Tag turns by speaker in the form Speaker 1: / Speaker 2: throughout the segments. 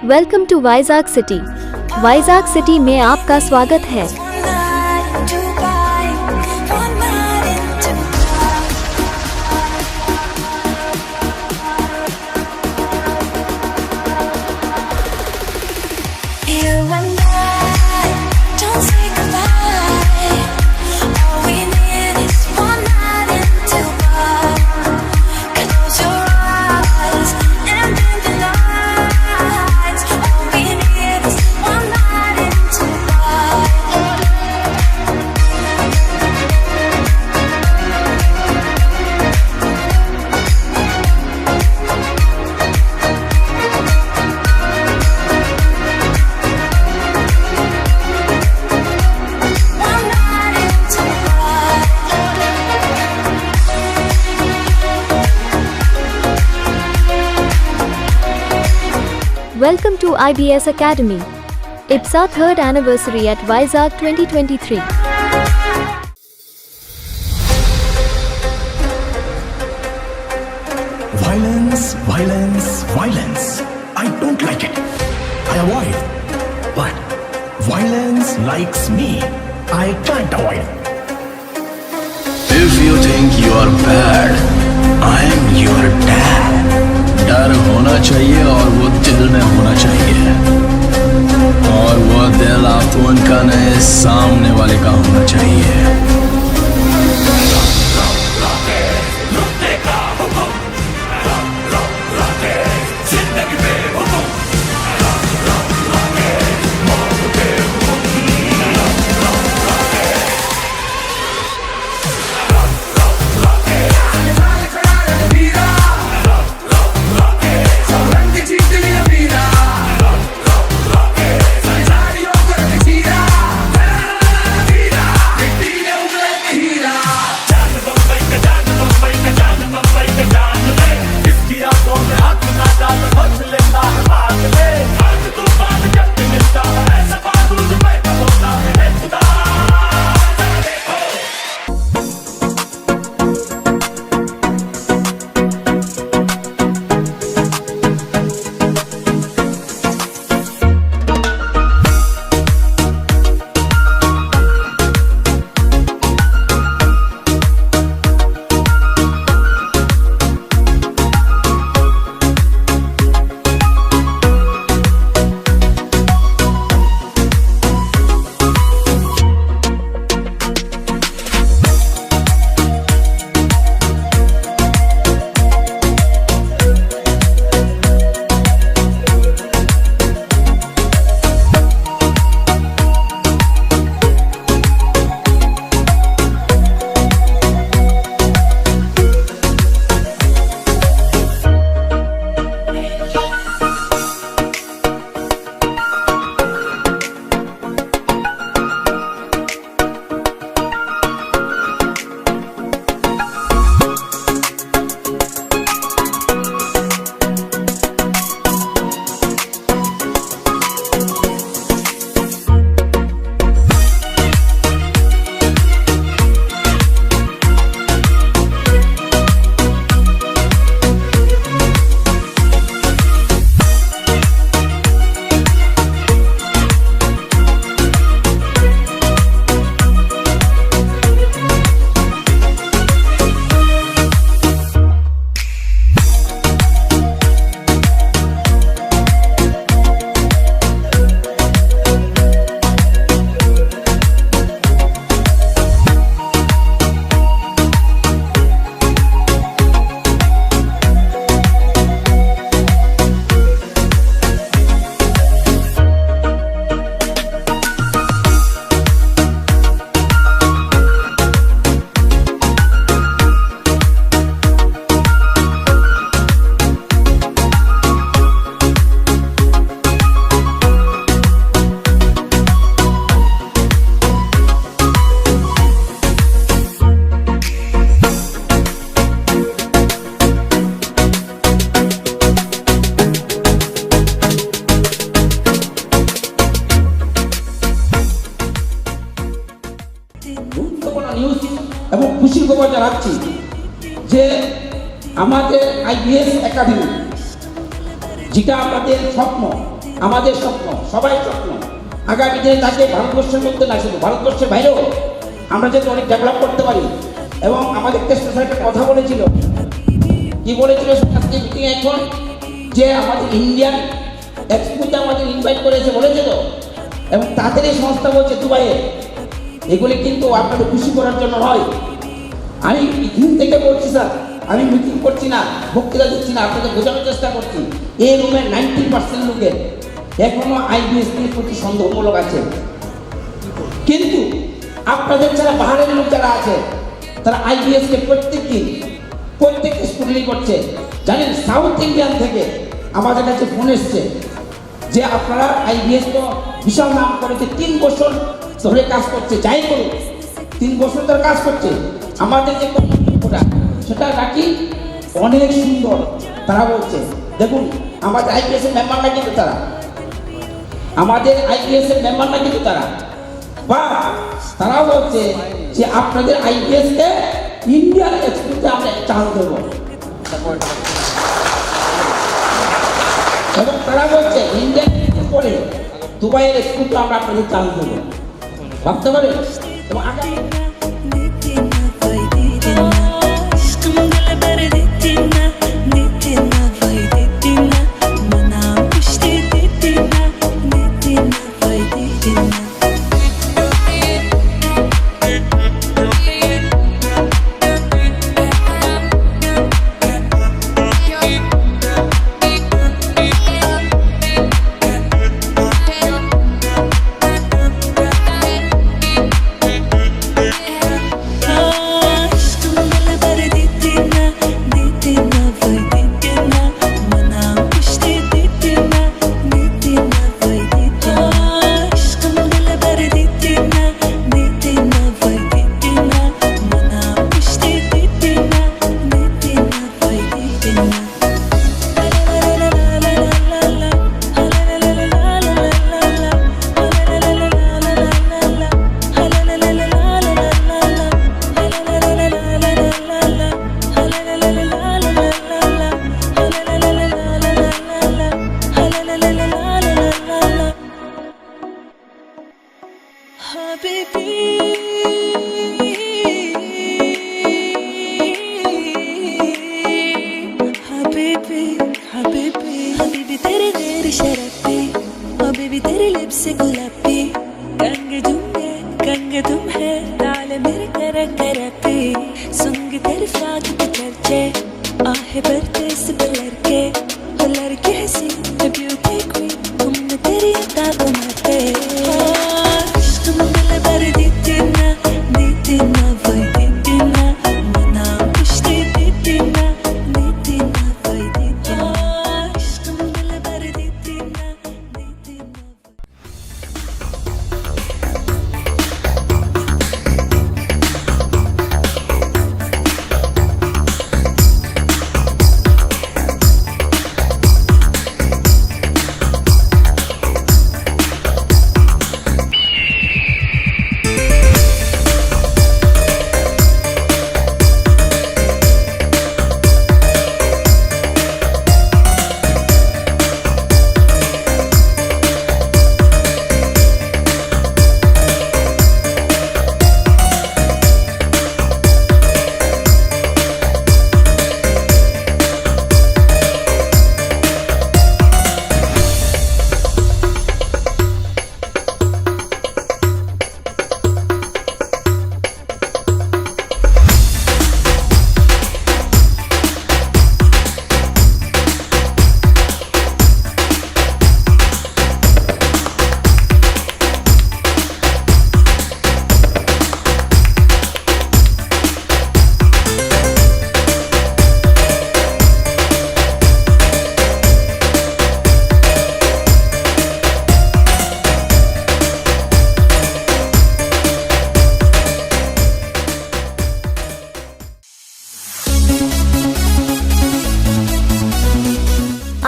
Speaker 1: Welcome to Vizag city. Vizag city में आपका स्वागत है। Welcome to IBS Academy. It's our third anniversary at Vizag 2023.
Speaker 2: Violence, violence, violence. I don't like it. I avoid. But violence likes me. I can't avoid. If you think you are bad, I am your dad. डर होना चाहिए और वो दिल में होना चाहिए, और वो दिल आपको उनका नहीं सामने वाले का होना चाहिए।
Speaker 3: এবং খুশির খবর জানাচ্ছি যে আমাদের IBS একাডেমি, যেটা আমাদের স্বপ্ন আমাদের স্বপ্ন, সবাই স্বপ্ন আগামী দিনে তাকে ভারতবর্ষের মধ্যে না শুধু ভারতবর্ষের বাইরেও আমরা যাতে অনেক ডেভেলপ করতে পারি। এবং আমাদের স্যার একটা কথা বলেছিল, কি বলেছিল আজকে মিটিং এখন, যে আমাদের ইন্ডিয়ান এক্সপোতে আমাদের ইনভাইট করেছে বলেছে তো, এবং তাদের এই সংস্থা বলছে দুবাইয়ে, এগুলি কিন্তু আপনাদের খুশি করার জন্য নয়। আমি দিন থেকে বলছি স্যার, আমি মিটিং করছি না, বক্তৃতা দিচ্ছি না, আপনাদের বোঝানোর চেষ্টা করছি। এই রুমের 90% লোকের এখনো IBS এর প্রতি সন্দেহমূলক আছে। কিন্তু আপনাদের যারা বাহারের লোক যারা আছে, তারা IBS কে প্রত্যেক স্কুটিনি করছে। জানেন, সাউথ ইন্ডিয়ান থেকে আমাদের কাছে ফোন এসছে যে আপনারা IBS তো বিশাল নাম করেছে, 3 বছর ধরে কাজ করছে, যাই করুন 3 বছর ধরে কাজ করছে। আমাদের যে সেটা নাকি অনেক সুন্দর। তারা বলছে দেখুন, আমাদের IBS এর মেম্বার না কিন্তু তারা, আমাদের IBS এর মেম্বার না কিন্তু তারা, বা তারা বলছে যে আপনাদের IBS কে ইন্ডিয়ান এক্সপোতে আমরা চান্স দেবো। এবং তারা বলছে ইন্ডিয়ান পরে দুবাইয়ের এক্সপোতে আমরা আপনাদের চান্স দেবো। ভাবতে পারেন। এবং আগামী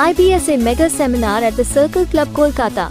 Speaker 1: IBS a mega seminar at the Circle Club, Kolkata.